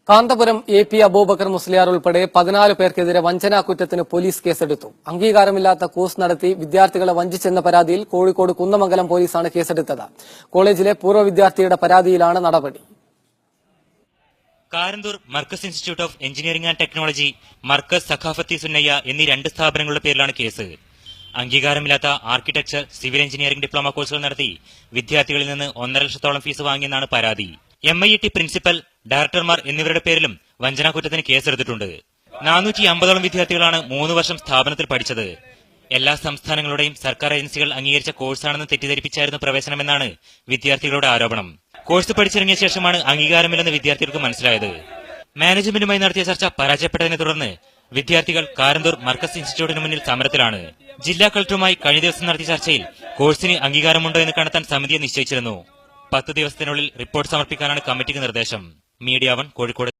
Kanthapuram AP Abubakar Musliyar ഉൾപ്പെടെ 14 പേർക്കെതിരെ വഞ്ചനാ കുറ്റത്തിന് പോലീസ് കേസെടുത്തു. അംഗീകാരമില്ലാത്ത കോഴ്സ് നടത്തി വിദ്യാർത്ഥികളെ വഞ്ചിച്ചെന്ന പരാതിയിൽ കോഴിക്കോട് കുന്നമംഗലം പോലീസാണ് കേസെടുത്തത്. കോളേജിലെ പൂർവ്വ വിദ്യാർത്ഥിയുടെ പരാതിയിലാണ് നടപടി. Karanthur Markaz institute of engineering and technology, Markaz Saqafathi Sunniyya എന്നീ 2 സ്ഥാപനങ്ങളുടെ പേരിലാണ് കേസ്. അംഗീകാരമില്ലാത്ത ആർക്കിടെക്ചർ, സിവിൽ എഞ്ചിനീയറിംഗ് ഡിപ്ലോമ കോഴ്സുകൾ നടത്തി വിദ്യാർത്ഥികളിൽ നിന്ന് 1.5 ലക്ഷത്തോളം ഫീസ് വാങ്ങിയെന്നാണ് പരാതി. MIT പ്രിൻസിപ്പൽ, ഡയറക്ടർമാർ എന്നിവരുടെ പേരിലും വഞ്ചനാകുറ്റത്തിന് കേസെടുത്തിട്ടുണ്ട്. 450ഓളം വിദ്യാർത്ഥികളാണ് 3 വർഷം സ്ഥാപനത്തിൽ പഠിച്ചത്. എല്ലാ സംസ്ഥാനങ്ങളുടെയും സർക്കാർ ഏജൻസികൾ അംഗീകരിച്ച കോഴ്സാണെന്ന് തെറ്റിദ്ധരിപ്പിച്ചായിരുന്നു പ്രവേശനമെന്നാണ് വിദ്യാർത്ഥികളുടെ ആരോപണം. കോഴ്സ് പഠിച്ചിറങ്ങിയ ശേഷമാണ് അംഗീകാരമില്ലെന്ന് വിദ്യാർത്ഥികൾക്ക് മനസ്സിലായത്. മാനേജ്മെന്റുമായി നടത്തിയ ചർച്ച പരാജയപ്പെട്ടതിനെ തുടർന്ന് വിദ്യാർത്ഥികൾ കാരന്തൂർ മർക്കസ് ഇൻസ്റ്റിറ്റ്യൂട്ടിന് മുന്നിൽ സമരത്തിലാണ്. ജില്ലാ കളക്ടറുമായി കഴിഞ്ഞ ദിവസം നടത്തിയ ചർച്ചയിൽ കോഴ്സിന് അംഗീകാരമുണ്ടോ എന്ന് കണ്ടെത്താൻ സമിതിയെ നിശ്ചയിച്ചിരുന്നു. 10 ദിവസത്തിനുള്ളിൽ റിപ്പോർട്ട് സമർപ്പിക്കാനാണ് കമ്മിറ്റിക്ക് നിർദ്ദേശം. മീഡിയ 1 കോഴിക്കോട്.